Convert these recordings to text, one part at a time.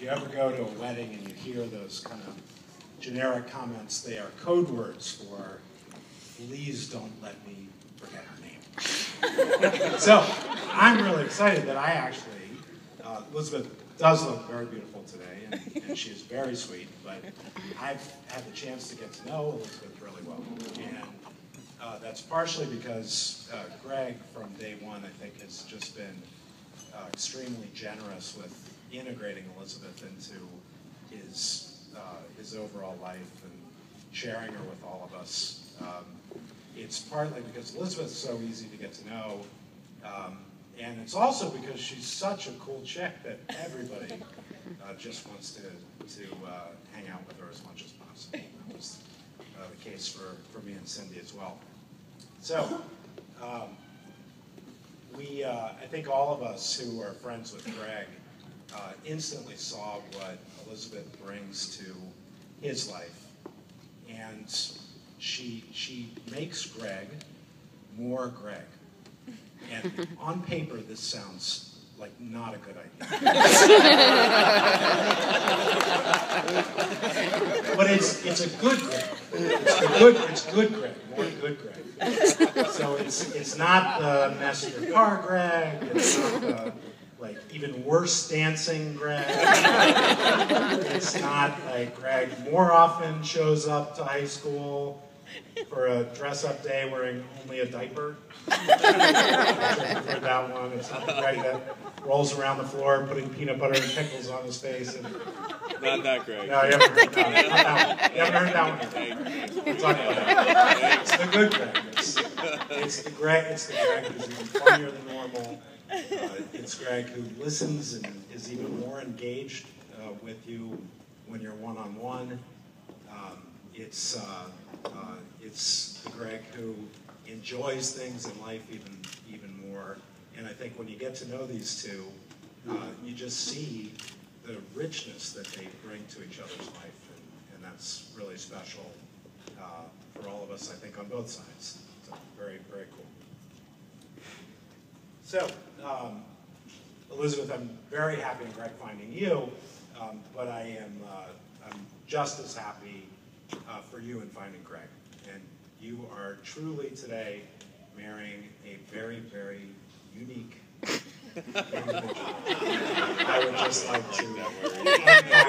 you ever go to a wedding and you hear those kind of generic comments, they are code words for, please don't let me forget her name. So I'm really excited that I actually, Elizabeth does look very beautiful today, and she is very sweet, but I've had the chance to get to know Elizabeth really well. And that's partially because Greg, from day one, I think, has just been extremely generous with integrating Elizabeth into his overall life and sharing her with all of us. It's partly because Elizabeth's so easy to get to know, and it's also because she's such a cool chick that everybody just wants to hang out with her as much as possible. That was the case for me and Cindy as well. So, I think all of us who are friends with Greg instantly saw what Elizabeth brings to his life, and she makes Greg more Greg. And on paper, this sounds like not a good idea. But it's a good Greg. It's good Greg, more good Greg. So it's not the mess of your car Greg. It's not the even worse dancing Greg. It's not like Greg more often shows up to high school for a dress-up day wearing only a diaper. I've heard that one. It's not the Greg that rolls around the floor putting peanut butter and pickles on his face. And, not that Greg. No, you haven't heard that one. You haven't heard that one. We'll talk about that. It's the good Greg. It's the Greg who's even funnier than normal. It's Greg who listens and is even more engaged with you when you're one-on-one. It's the Greg who enjoys things in life even more. And I think when you get to know these two, you just see the richness that they bring to each other's life, and that's really special for all of us, I think, on both sides. So very, very cool. So, Elizabeth, I'm very happy in Greg finding you, but I'm just as happy for you in finding Greg. And you are truly today marrying a very, very unique individual. I would just like to unpack that.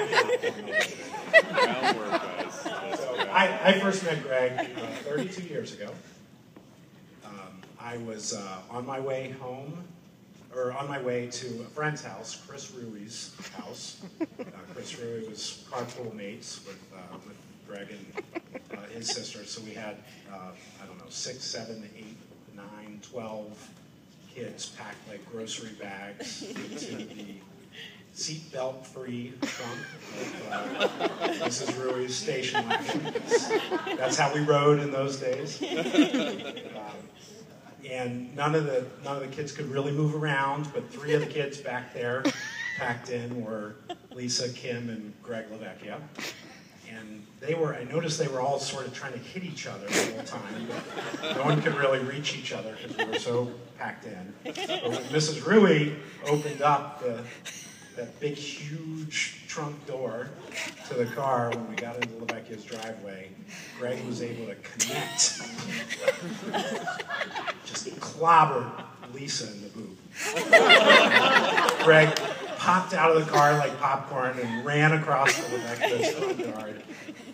So I first met Greg 32 years ago. I was on my way home, or on my way to a friend's house, Chris Rui's house. Chris Rui was carpool mates with Greg and his sister, so we had, I don't know, 6, 7, 8, 9, 12 kids packed like grocery bags into the seatbelt-free trunk of Mrs. Rui's station wagon. That's how we rode in those days. And none of the kids could really move around, but 3 of the kids back there packed in were Lisa, Kim, and Greg Lavecchia. And I noticed they were all sort of trying to hit each other the whole time, but no one could really reach each other because we were so packed in. But when Mrs. Rui opened up that big, huge trunk door to the car when we got into Lavecchia's driveway, Greg was able to connect. Just clobbered Lisa in the boob. Greg popped out of the car like popcorn and ran across the Lavecchia's front yard.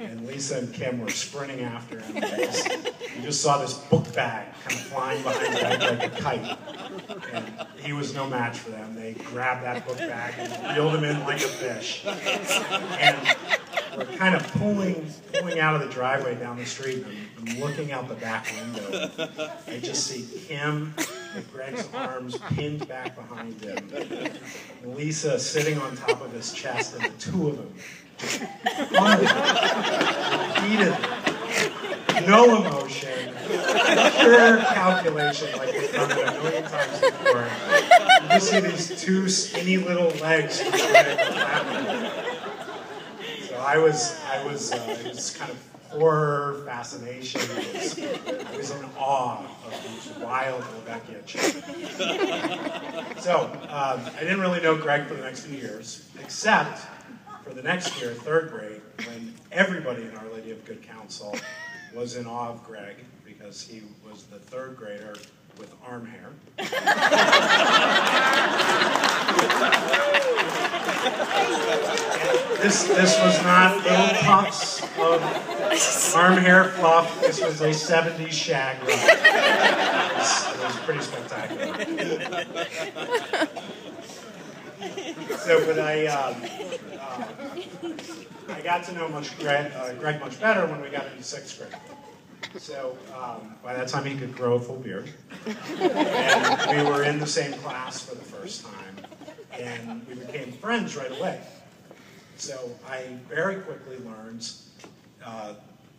And Lisa and Kim were sprinting after him. You just saw this book bag kind of flying behind Greg like a kite. And he was no match for them. They grabbed that book bag and reeled him in like a fish. And we're kind of pulling out of the driveway down the street. And I'm looking out the back window. I just see Kim with Greg's arms pinned back behind him. And Lisa sitting on top of his chest, and the two of them just repeatedly, no emotion, pure calculation like we've done it a million times before. You just see these 2 skinny little legs just flapping. So I was kind of horror, fascination. I was in awe of these wild Lavecchia children. So I didn't really know Greg for the next few years, except for the next year, third grade, when everybody in Our Lady of Good Counsel was in awe of Greg because he was the third grader with arm hair. This was not little puffs of arm hair fluff. This was a 70s shag rug. It was pretty spectacular. So, but I got to know Greg much better when we got into 6th grade. So by that time he could grow a full beard. And we were in the same class for the first time. And we became friends right away. So I very quickly learned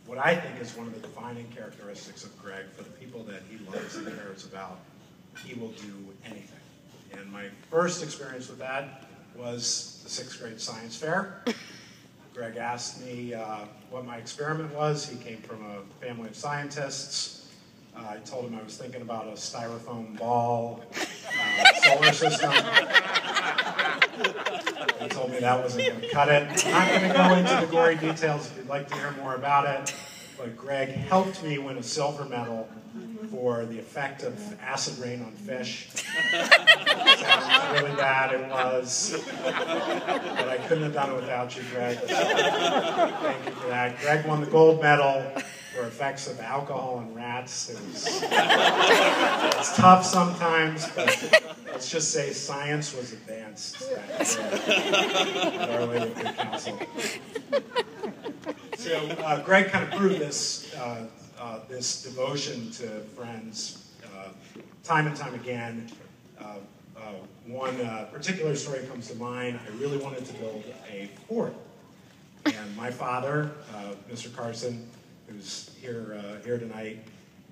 what I think is one of the defining characteristics of Greg. For the people that he loves and cares about, he will do anything. And my first experience with that was the 6th grade science fair. Greg asked me what my experiment was. He came from a family of scientists. I told him I was thinking about a styrofoam ball solar system. He told me that wasn't going to cut it. I'm not going to go into the gory details if you'd like to hear more about it, but Greg helped me win a silver medal for the effect of acid rain on fish. Sounds really bad, it was. But I couldn't have done it without you, Greg. So thank you for that. Greg won the gold medal for effects of alcohol and rats. It's tough sometimes, but let's just say science was advanced at Our Lady of Good Counsel. So Greg kind of proved this this devotion to friends time and time again. One particular story comes to mind. I really wanted to build a fort. And my father, Mr. Carson, who's here tonight,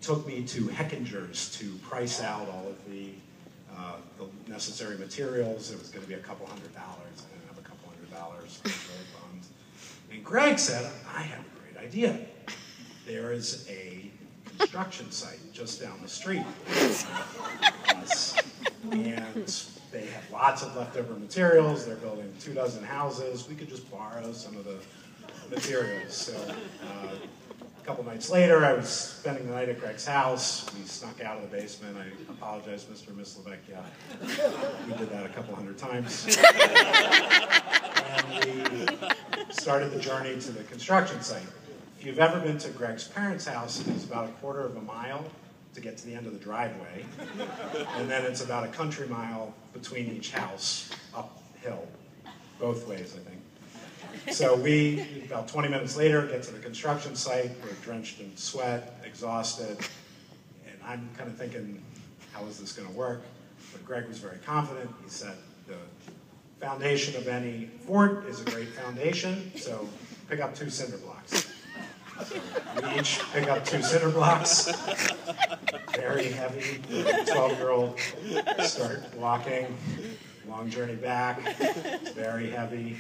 took me to Heckinger's to price out all of the necessary materials. It was going to be a couple $100. I didn't have a couple $100. I was really bummed. And Greg said, I have a great idea. There is a construction site just down the street. And they have lots of leftover materials. They're building 24 houses. We could just borrow some of the materials. So a couple nights later, I was spending the night at Greg's house. We snuck out of the basement. I apologize, Mr. and Miss Lavecchia. We did that a couple 100 times. And we started the journey to the construction site. If you've ever been to Greg's parents' house, it's about a 1/4 mile to get to the end of the driveway. And then it's about a country mile between each house, uphill, both ways, I think. So we, about 20 minutes later, get to the construction site. We're drenched in sweat, exhausted. And I'm kind of thinking, how is this going to work? But Greg was very confident. He said, the foundation of any fort is a great foundation, so pick up 2 cinder blocks. So we each pick up 2 cinder blocks, very heavy. 12-year-old start walking, long journey back, it's very heavy.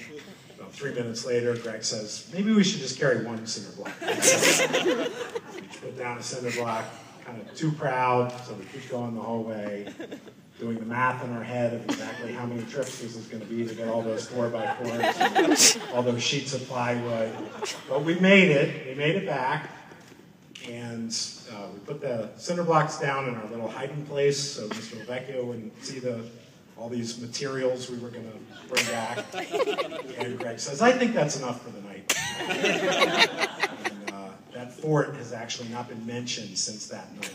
About 3 minutes later, Greg says, maybe we should just carry 1 cinder block. We each put down a cinder block, kind of too proud, so we keep going the whole way, doing the math in our head of exactly how many trips this is going to be to get all those 4x4s and all those sheets of plywood. But we made it. We made it back. And we put the cinder blocks down in our little hiding place so Mr. Lavecchia wouldn't see all these materials we were going to bring back. And Greg says, I think that's enough for the night. And that fort has actually not been mentioned since that night.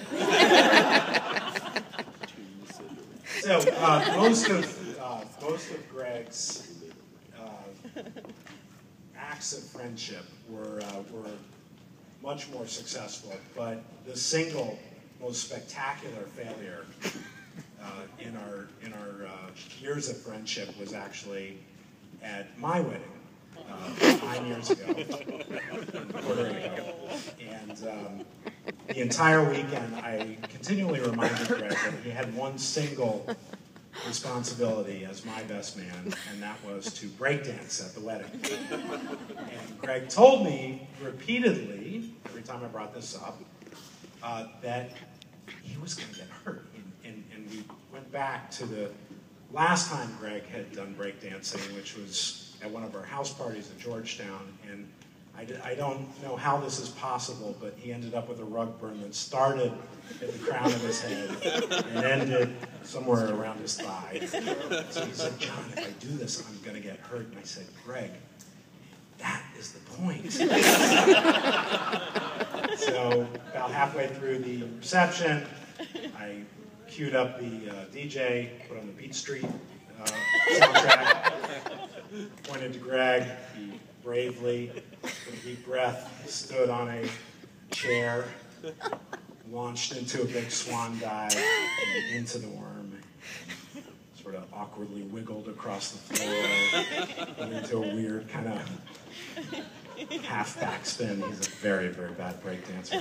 So most of Greg's acts of friendship were much more successful, but the single most spectacular failure in our years of friendship was actually at my wedding 9 years ago, in Puerto Rico. And the entire weekend, I continually reminded Greg that he had one single responsibility as my best man, and that was to breakdance at the wedding. And Greg told me repeatedly, every time I brought this up, that he was going to get hurt. And we went back to the last time Greg had done breakdancing, which was at one of our house parties at Georgetown, and I don't know how this is possible, but he ended up with a rug burn that started at the crown of his head and ended somewhere around his thigh. So he said, "John, if I do this, I'm going to get hurt." And I said, "Greg, that is the point." So about halfway through the reception, I queued up the DJ, put on the Beat Street soundtrack, pointed to Greg. He bravely, with a deep breath, stood on a chair, launched into a big swan dive and into the worm, sort of awkwardly wiggled across the floor, went into a weird kind of half backspin. He's a very, very bad breakdancer.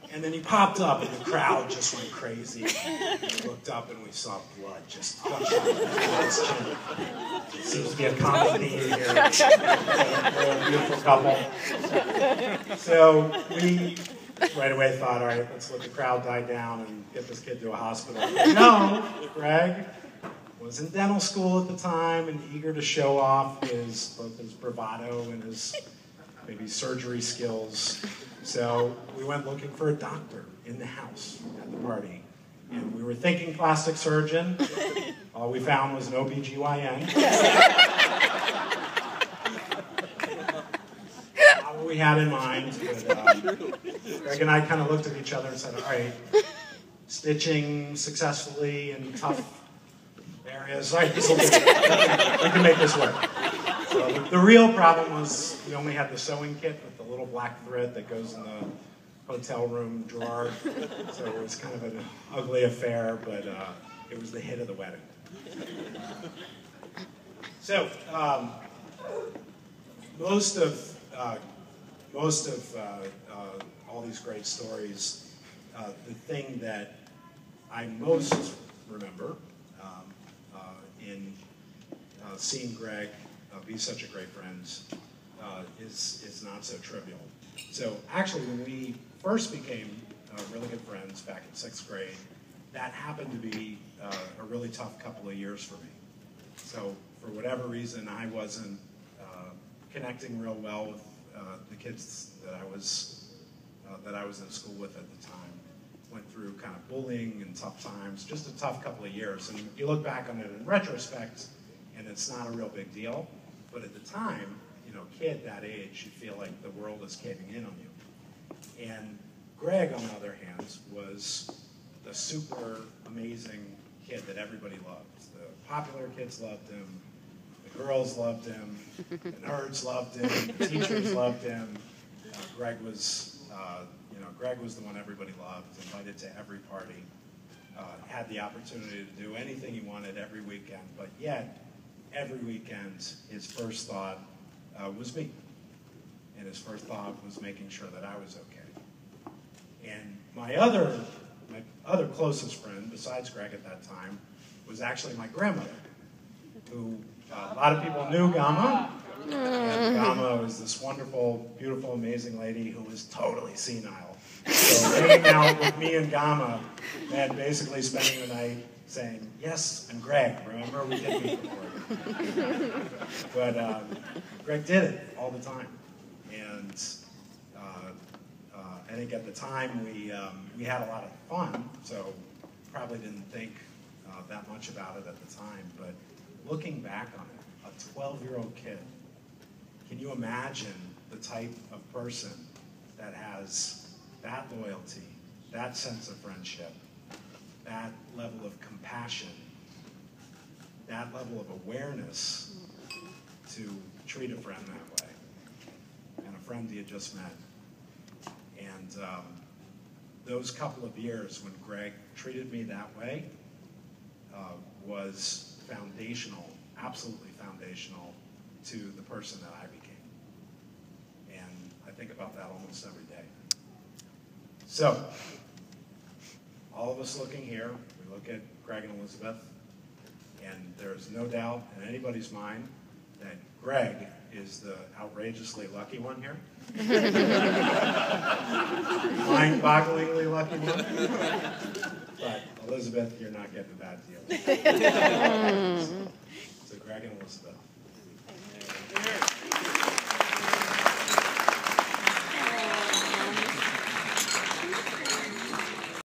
And then he popped up, and the crowd just went crazy. We looked up, and we saw blood just gushing out his chin. It seems to be a common theme here. We're a beautiful couple. So we right away thought, all right, let's let the crowd die down and get this kid to a hospital. No, Greg was in dental school at the time and eager to show off both his bravado and his maybe surgery skills. So we went looking for a doctor in the house at the party. And we were thinking plastic surgeon. All we found was an OBGYN. Not what we had in mind, but Greg and I kind of looked at each other and said, all right, stitching successfully in tough areas, right, we can make this work. So the real problem was we only had the sewing kit with the little black thread that goes in the hotel room drawer. So it was kind of an ugly affair, but it was the hit of the wedding. So most of all these great stories, the thing that I most remember in seeing Greg be such a great friend is not so trivial. So actually, when we first became really good friends back in 6th grade, that happened to be a really tough couple of years for me. So for whatever reason, I wasn't connecting real well with the kids that I was in school with at the time. Went through kind of bullying and tough times, just a tough couple of years. And you look back on it in retrospect, and it's not a real big deal. But at the time, you know, kid that age, you feel like the world is caving in on you. And Greg, on the other hand, was the super amazing kid that everybody loved. The popular kids loved him, the girls loved him, the nerds loved him, the teachers loved him. Greg was the one everybody loved, invited to every party, had the opportunity to do anything he wanted every weekend, but yet, every weekend, his first thought was me. And his first thought was making sure that I was okay. And my other closest friend, besides Greg at that time, was actually my grandmother, who a lot of people knew Gama. And Gama was this wonderful, beautiful, amazing lady who was totally senile. So hanging out with me and Gama meant basically spending the night saying, "Yes, I'm Greg. Remember, we did meet before." But Greg did it all the time. And I think at the time we had a lot of fun, so probably didn't think that much about it at the time. But looking back on it, a 12-year-old kid, can you imagine the type of person that has that loyalty, that sense of friendship, that level of compassion, that level of awareness to treat a friend that way, and a friend you just met. And those couple of years when Greg treated me that way was foundational, absolutely foundational to the person that I became. And I think about that almost every day. So, all of us looking here, we look at Greg and Elizabeth, and there's no doubt in anybody's mind that Greg is the outrageously lucky one here. Mind-bogglingly lucky one. But Elizabeth, you're not getting a bad deal. It's a Greg and Elizabeth.